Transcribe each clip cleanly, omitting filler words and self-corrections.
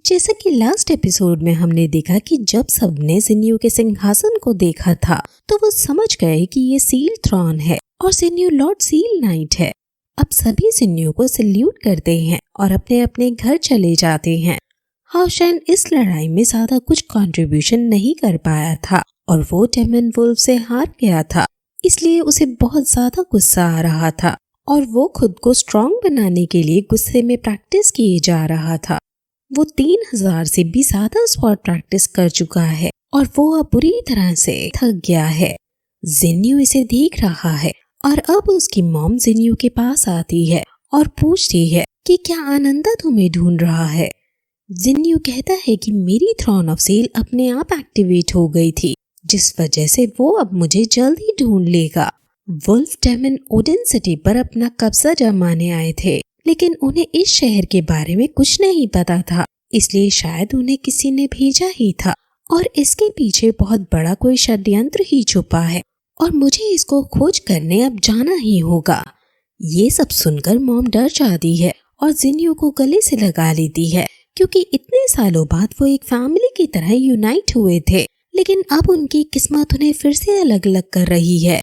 जैसा कि last episode में हमने देखा कि जब सबने ज़िन्यू के सिंहासन को देखा था तो वो समझ गए कि ये सील थ्रॉन है और ज़िन्यू लॉर्ड सील नाइट है। अब सभी ज़िन्यू को सल्यूट करते हैं और अपने अपने घर चले जाते हैं। हाओशेन इस लड़ाई में ज्यादा कुछ कंट्रीब्यूशन नहीं कर पाया था और वो डेमन वुल्फ से हार गया था, इसलिए उसे बहुत ज्यादा गुस्सा आ रहा था और वो खुद को स्ट्रॉन्ग बनाने के लिए गुस्से में प्रैक्टिस किए जा रहा था। वो 3000 से भी ज्यादा स्पॉट प्रैक्टिस कर चुका है और वो अब बुरी तरह से थक गया है। ज़िन्यू इसे देख रहा है और अब उसकी मॉम ज़िन्यू के पास आती है और पूछती है कि क्या आनंदा तुम्हें ढूंढ रहा है। ज़िन्यू कहता है कि मेरी थ्रॉन ऑफ सील अपने आप एक्टिवेट हो गई थी, जिस वजह से वो अब मुझे जल्दी ढूंढ लेगा। वुल्फ डेमन ओडिन सिटी पर अपना कब्जा जमाने आए थे, लेकिन उन्हें इस शहर के बारे में कुछ नहीं पता था, इसलिए शायद उन्हें किसी ने भेजा ही था और इसके पीछे बहुत बड़ा कोई षड्यंत्र ही छुपा है और मुझे इसको खोज करने अब जाना ही होगा। ये सब सुनकर मॉम डर जाती है और ज़िन्यू को गले से लगा लेती है, क्योंकि इतने सालों बाद वो एक फैमिली की तरह यूनाइट हुए थे, लेकिन अब उनकी किस्मत उन्हें फिर से अलग अलग कर रही है।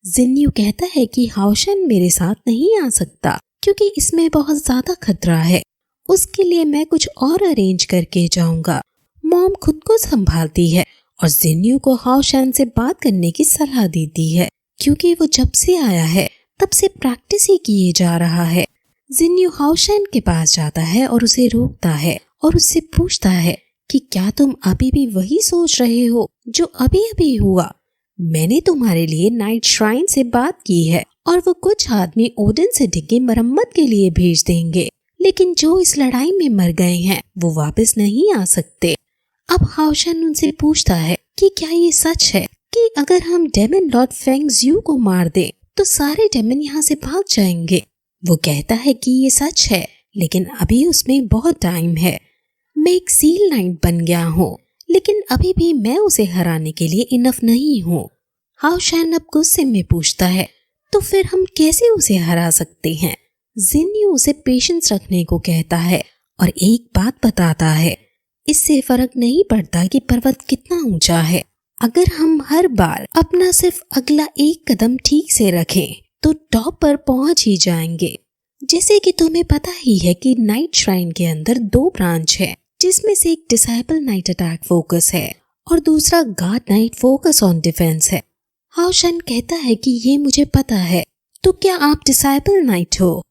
ज़िन्यू कहता है कि हाओशेन मेरे साथ नहीं आ सकता क्योंकि इसमें बहुत ज्यादा खतरा है, उसके लिए मैं कुछ और अरेंज करके जाऊंगा। मॉम खुद को संभालती है और ज़िन्यू को हाओशेन से बात करने की सलाह देती है, क्योंकि वो जब से आया है तब से प्रैक्टिस ही किए जा रहा है। ज़िन्यू हाओशेन के पास जाता है और उसे रोकता है और उससे पूछता है कि क्या तुम अभी भी वही सोच रहे हो जो अभी अभी हुआ। मैंने तुम्हारे लिए नाइट श्राइन से बात की है और वो कुछ आदमी ओडिन सिटी की मरम्मत के लिए भेज देंगे, लेकिन जो इस लड़ाई में मर गए हैं वो वापस नहीं आ सकते। अब हाओशेन उनसे पूछता है कि क्या ये सच है कि अगर हम डेमन लॉर्ड फेंग ज़्यू को मार दें तो सारे डेमन यहाँ से भाग जाएंगे। वो कहता है कि ये सच है, लेकिन अभी उसमें बहुत टाइम है। मैं एक सील नाइट बन गया हूँ, लेकिन अभी भी मैं उसे हराने के लिए इनफ नहीं हूँ। हाओशेन अब गुस्से में पूछता है तो फिर हम कैसे उसे हरा सकते हैं। ज़िन्यू उसे पेशेंस रखने को कहता है और एक बात बताता है, इससे फर्क नहीं पड़ता कि पर्वत कितना ऊंचा है, अगर हम हर बार अपना सिर्फ अगला एक कदम ठीक से रखें तो टॉप पर पहुंच ही जाएंगे। जैसे कि तुम्हें पता ही है कि नाइट श्राइन के अंदर 2 ब्रांच है, जिसमें से एक डिसाइबल नाइट अटैक फोकस है और दूसरा guard night focus on defence है। हाओशेन कहता है कि ये मुझे पता है, तो क्या आप डिसाइबल नाइट हो।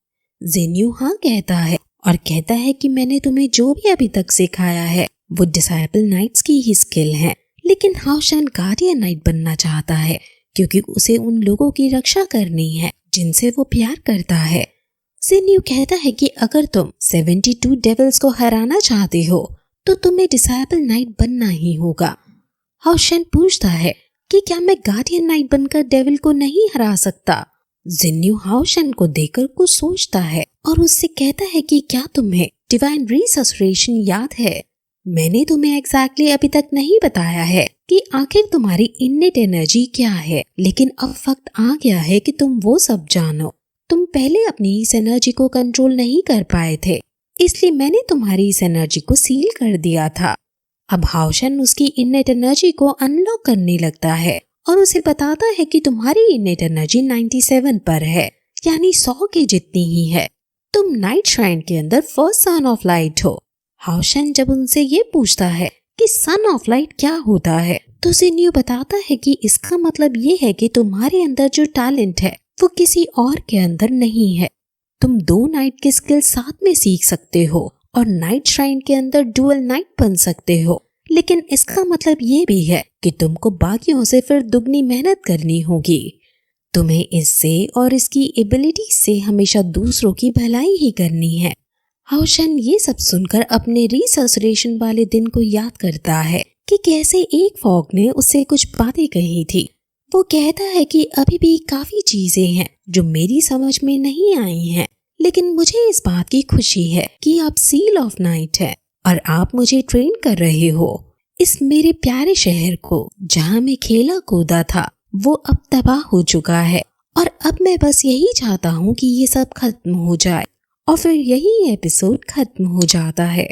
ज़िन्यू हाँ कहता है और कहता है कि मैंने तुम्हें जो भी अभी तक सिखाया है वो डिसाइबल नाइट्स की ही स्किल है, लेकिन हाओशेन गार्डियन नाइट बनना चाहता है क्योंकि उसे उन लोगों की रक्षा करनी है जिनसे वो प्यार करता है। ज़िन्यू कहता है कि अगर तुम 72 डेविल्स को हराना चाहते हो तो तुम्हें डिसाइबल नाइट बनना ही होगा। हाओशेन पूछता है कि क्या मैं गार्डियन नाइट बनकर डेविल को नहीं हरा सकता। ज़िन्यू हाओशेन को देखकर कुछ सोचता है और उससे कहता है कि क्या तुम्हें डिवाइन रिससरेशन याद है। मैंने तुम्हें एग्जैक्टली अभी तक नहीं बताया है कि आखिर तुम्हारी इन्नेट एनर्जी क्या है, लेकिन अब वक्त आ गया है कि तुम वो सब जानो। तुम पहले अपनी इस एनर्जी को कंट्रोल नहीं कर पाए थे, इसलिए मैंने तुम्हारी इस एनर्जी को सील कर दिया था। अब हाओशेन उसकी इन्नेट एनर्जी को अनलॉक करने लगता है और उसे बताता है कि तुम्हारी इन्नेट एनर्जी 97 पर है, यानी 100 के जितनी ही है। तुम नाइट श्राइन के अंदर फर्स्ट सन ऑफ लाइट हो। हाओशेन जब उनसे ये पूछता है कि सन ऑफ लाइट क्या होता है तो ज़िन्यू बताता है कि इसका मतलब ये है कि तुम्हारे अंदर जो टैलेंट है वो किसी और के अंदर नहीं है। तुम 2 नाइट के स्किल साथ में सीख सकते हो और नाइट श्राइन के अंदर डुअल नाइट बन सकते हो, लेकिन इसका मतलब ये भी है कि तुमको बाकियों से फिर दुगनी मेहनत करनी होगी। तुम्हें इससे और इसकी एबिलिटी से हमेशा दूसरों की भलाई ही करनी है। हाओशेन ये सब सुनकर अपने रिससरेशन वाले दिन को याद करता है कि कैसे एक फॉग ने उससे कुछ बातें कही थी। वो कहता है कि अभी भी काफी चीजें हैं जो मेरी समझ में नहीं आई हैं, लेकिन मुझे इस बात की खुशी है कि आप सील ऑफ नाइट है और आप मुझे ट्रेन कर रहे हो। इस मेरे प्यारे शहर को जहाँ मैं खेला कूदा था वो अब तबाह हो चुका है और अब मैं बस यही चाहता हूँ कि ये सब खत्म हो जाए और फिर यही एपिसोड खत्म हो जाता है।